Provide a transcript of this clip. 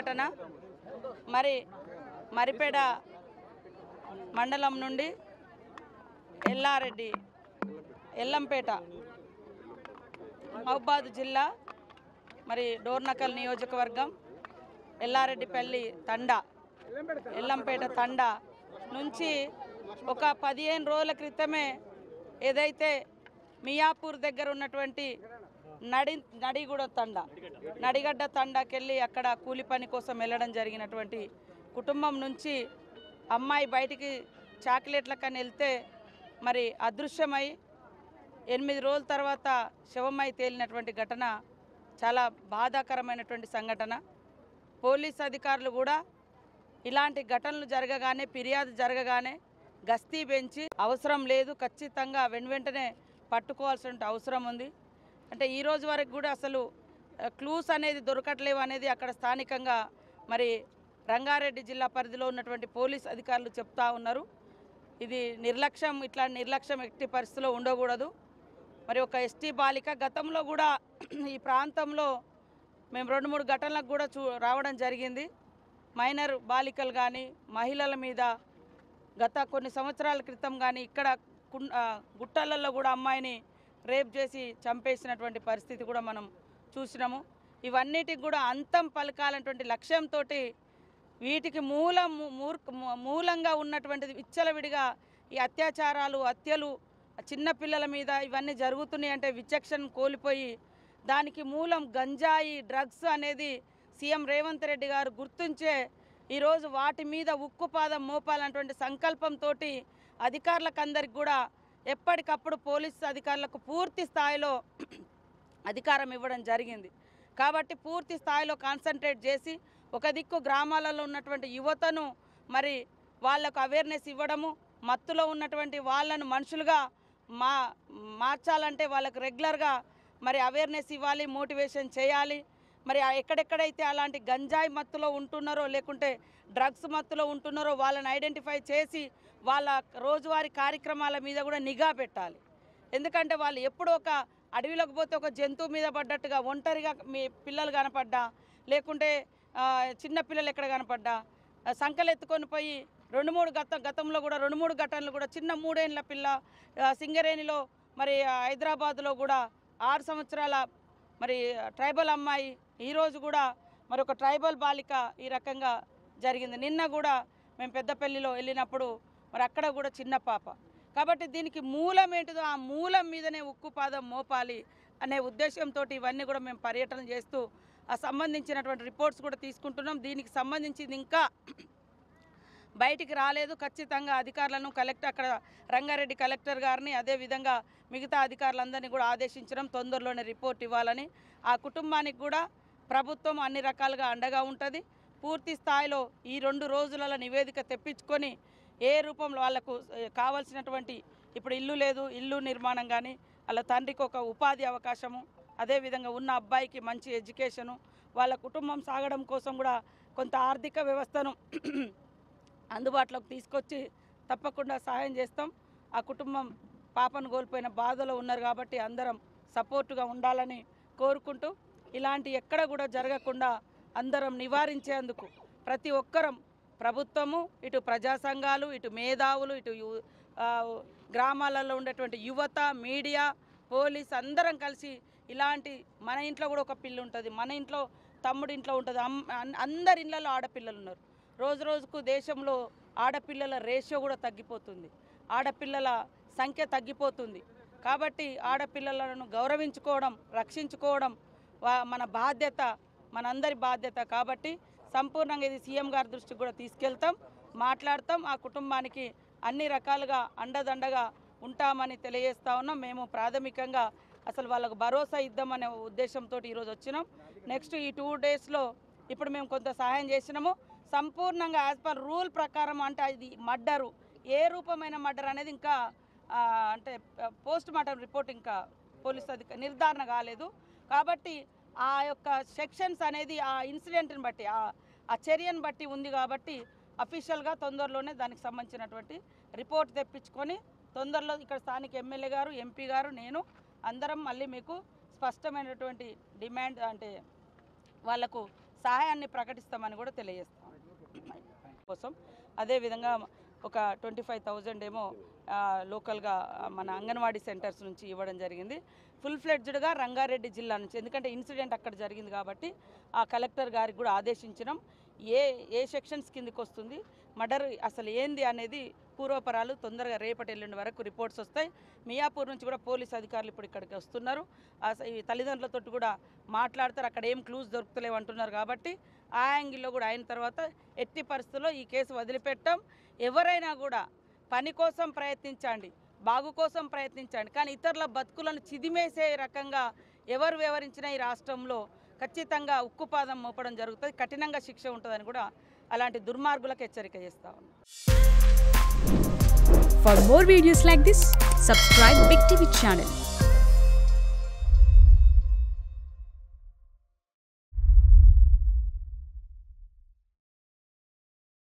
సంఘటన మరిపేడ మండలం నుండి ఎల్లంపేట మహబూబాద్ జిల్లా డోర్నకల్ నియోజకవర్గం ఎల్లారెడ్డిపల్లి తండా ఎల్లంపేట తండా నుంచి ఒక 15 రోజుల క్రితమే ఏదైతే మియాపూర్ దగ్గర ఉన్నటువంటి నడిగడ్డ తండాకెళ్ళి అక్కడ కూలి పని కోసం వెళ్ళడం జరిగినటువంటి కుటుంబం నుంచి అమ్మాయి బయటికి చాక్లెట్లకని వెళ్తే అదృశ్యమై 8 రోజుల తర్వాత శవమై తేలినటువంటి ఘటన చాలా బాధాకరమైనటువంటి సంఘటన. పోలీస్ అధికారులు కూడా ఇలాంటి ఘటనలు జరగగానే ఫిర్యాదు జరగగానే గస్తీ పెంచి అవసరం లేదు ఖచ్చితంగా వెంటనే పట్టుకోవాల్సిన అవసరం ఉంది. అంటే ఈ రోజు వరకు కూడా అసలు క్లూస్ అనేది దొరకట్లేవు అనేది అక్కడ స్థానికంగా రంగారెడ్డి జిల్లా పరిధిలో ఉన్నటువంటి పోలీస్ అధికారులు చెప్తా ఉన్నారు. ఇది నిర్లక్ష్యం, ఇట్లా నిర్లక్ష్యం ఎట్టి పరిస్థితిలో ఉండకూడదు. ఒక ఎస్టీ బాలిక గతంలో కూడా ఈ ప్రాంతంలో మేము 2-3 ఘటనలకు కూడా రావడం జరిగింది. మైనర్ బాలికలు కానీ మహిళల మీద గత కొన్ని సంవత్సరాల క్రితం కానీ ఇక్కడ గుట్టలలో కూడా అమ్మాయిని రేప్ చేసి చంపేసినటువంటి పరిస్థితి కూడా మనం చూసినాము. ఇవన్నిటికి కూడా అంతం పలకాలన్నటువంటి లక్ష్యంతో వీటికి మూలంగా ఉన్నటువంటిది విచ్చలవిడిగా ఈ అత్యాచారాలు, హత్యలు చిన్నపిల్లల మీద ఇవన్నీ జరుగుతున్నాయి అంటే విచక్షణ కోల్పోయి దానికి మూలం గంజాయి, డ్రగ్స్ అనేది సీఎం రేవంత్ రెడ్డి గారు గుర్తుంచే ఈరోజు వాటి మీద ఉక్కుపాదం మోపాలన్నటువంటి సంకల్పంతో అధికారులకు అందరికి కూడా ఎప్పటికప్పుడు పోలీసు అధికారులకు పూర్తి స్థాయిలో అధికారం ఇవ్వడం జరిగింది. కాబట్టి పూర్తి స్థాయిలో కాన్సన్ట్రేట్ చేసి ఒక దిక్కు గ్రామాలలో ఉన్నటువంటి యువతను వాళ్ళకు అవేర్నెస్ ఇవ్వడము, మత్తులో ఉన్నటువంటి వాళ్ళను మనుషులుగా మార్చాలంటే వాళ్ళకు రెగ్యులర్గా అవేర్నెస్ ఇవ్వాలి, మోటివేషన్ చేయాలి. ఎక్కడెక్కడైతే అలాంటి గంజాయి మత్తులో ఉంటున్నారో లేకుంటే డ్రగ్స్ మత్తులో ఉంటున్నారో వాళ్ళని ఐడెంటిఫై చేసి వాళ్ళ రోజువారీ కార్యక్రమాల మీద కూడా నిఘా పెట్టాలి. ఎందుకంటే వాళ్ళు ఎప్పుడో ఒక అడవిలోకి పోతే ఒక జంతువు మీద పడ్డట్టుగా ఒంటరిగా మీ పిల్లలు కనపడ్డా లేకుంటే చిన్న పిల్లలు ఎక్కడ కనపడ్డా సంకలు ఎత్తుకొని పోయి గతంలో కూడా 2-3 ఘటనలు కూడా చిన్న 3 ఏళ్ల పిల్ల సింగరేణిలో హైదరాబాద్లో కూడా 6 సంవత్సరాల ట్రైబల్ అమ్మాయి ఈరోజు కూడా ఒక ట్రైబల్ బాలిక ఈ రకంగా జరిగింది. నిన్న కూడా మేము పెద్దపల్లిలో వెళ్ళినప్పుడు అక్కడ కూడా చిన్న పాప. కాబట్టి దీనికి మూలం ఏంటిదో ఆ మూలం మీదనే ఉక్కుపాదం మోపాలి అనే ఉద్దేశంతో ఇవన్నీ కూడా మేము పర్యటన చేస్తూ సంబంధించినటువంటి రిపోర్ట్స్ కూడా తీసుకుంటున్నాం. దీనికి సంబంధించింది ఇంకా బయటికి రాలేదు. ఖచ్చితంగా అధికారులను అక్కడ రంగారెడ్డి కలెక్టర్ గారిని అదేవిధంగా మిగతా అధికారులందరినీ కూడా ఆదేశించడం తొందరలోనే రిపోర్ట్ ఇవ్వాలని. ఆ కుటుంబానికి కూడా ప్రభుత్వం అన్ని రకాలుగా అండగా ఉంటుంది. పూర్తి స్థాయిలో ఈ 2 రోజులలో నివేదిక తెప్పించుకొని ఏ రూపంలో వాళ్లకు కావాల్సినటువంటి ఇప్పుడు ఇల్లు లేదు, ఇల్లు నిర్మాణం కానీ వాళ్ళ తండ్రికి ఒక ఉపాధి అవకాశము, అదేవిధంగా ఉన్న అబ్బాయికి మంచి ఎడ్యుకేషను, వాళ్ళ కుటుంబం సాగడం కోసం కూడా కొంత ఆర్థిక వ్యవస్థను అందుబాటులోకి తీసుకొచ్చి తప్పకుండా సహాయం చేస్తాం. ఆ కుటుంబం పాపను కోల్పోయిన బాధలో ఉన్నారు కాబట్టి అందరం సపోర్టుగా ఉండాలని కోరుకుంటూ ఇలాంటి ఎక్కడ కూడా జరగకుండా అందరం నివారించేందుకు ప్రతి ఒక్కరం ప్రభుత్వము, ఇటు ప్రజా సంఘాలు, ఇటు మేధావులు, ఇటు గ్రామాలలో ఉండేటువంటి యువత, మీడియా, పోలీస్ అందరం కలిసి ఇలాంటి మన ఇంట్లో కూడా ఒక పిల్ల ఉంటుంది, మన ఇంట్లో తమ్ముడి ఇంట్లో ఉంటుంది, అందరి ఇళ్లలో ఆడపిల్లలు ఉన్నారు. రోజు రోజుకు దేశంలో ఆడపిల్లల రేషియో కూడా తగ్గిపోతుంది, ఆడపిల్లల సంఖ్య తగ్గిపోతుంది. కాబట్టి ఆడపిల్లలను గౌరవించుకోవడం, రక్షించుకోవడం మన బాధ్యత, మనందరి బాధ్యత. కాబట్టి సంపూర్ణంగా ఇది సీఎం గారి దృష్టికి కూడా తీసుకెళ్తాం, మాట్లాడతాం. ఆ కుటుంబానికి అన్ని రకాలుగా అండదండగా ఉంటామని తెలియజేస్తా ఉన్నాం. మేము ప్రాథమికంగా అసలు వాళ్ళకు భరోసా ఇద్దామనే ఉద్దేశంతో ఈరోజు వచ్చినాం. నెక్స్ట్ ఈ 2 డేస్లో ఇప్పుడు మేము కొంత సహాయం చేసినాము. సంపూర్ణంగా యాజ్ పర్ రూల్ ప్రకారం అంటే ఇది మర్డరు, ఏ రూపమైన మర్డర్ అనేది ఇంకా అంటే పోస్ట్ మార్టం రిపోర్ట్ ఇంకా పోలీసు నిర్ధారణ కాలేదు. కాబట్టి ఆ యొక్క సెక్షన్స్ అనేది ఆ ఇన్సిడెంట్ని బట్టి ఆ చర్యను బట్టి ఉంది. కాబట్టి అఫీషియల్గా తొందరలోనే దానికి సంబంధించినటువంటి రిపోర్ట్ తెప్పించుకొని తొందరలో ఇక్కడ స్థానిక ఎమ్మెల్యే గారు, ఎంపీ గారు, నేను అందరం మళ్ళీ మీకు స్పష్టమైనటువంటి డిమాండ్ అంటే వాళ్లకు సహాయాన్ని ప్రకటిస్తామని కూడా తెలియజేస్తాం కోసం. అదేవిధంగా ఒక 25,000 ఏమో లోకల్గా మన అంగన్వాడీ సెంటర్స్ నుంచి ఇవ్వడం జరిగింది. ఫుల్ ఫ్లెడ్జ్డ్గా రంగారెడ్డి జిల్లా నుంచి, ఎందుకంటే ఇన్సిడెంట్ అక్కడ జరిగింది కాబట్టి ఆ కలెక్టర్ గారికి కూడా ఆదేశించడం. ఏ సెక్షన్స్ కిందకి వస్తుంది, మర్డర్ అసలు ఏంది అనేది పూర్వపరాలు తొందరగా రేపటి ఎల్లుండి వరకు రిపోర్ట్స్ వస్తాయి. మియాపూర్ నుంచి కూడా పోలీస్ అధికారులు ఇప్పుడు ఇక్కడికి వస్తున్నారు. ఈ తల్లిదండ్రులతో కూడా మాట్లాడతారు. అక్కడ ఏం క్లూస్ దొరుకుతలేవు అంటున్నారు కాబట్టి ఆ యాంగిల్లో కూడా అయిన తర్వాత ఎట్టి పరిస్థితుల్లో ఈ కేసు వదిలిపెట్టాం. ఎవరైనా కూడా పని కోసం ప్రయత్నించండి, బాగు కోసం ప్రయత్నించండి, కానీ ఇతరుల బతుకులను చిదిమేసే రకంగా ఎవరు వ్యవహరించినా ఈ రాష్ట్రంలో ఖచ్చితంగా ఉక్కుపాదం మోపడం జరుగుతుంది. కఠినంగా శిక్ష ఉంటుందని కూడా అలాంటి దుర్మార్గులకు హెచ్చరిక చేస్తా ఉన్నాం. For more videos like this, subscribe Big TV channel.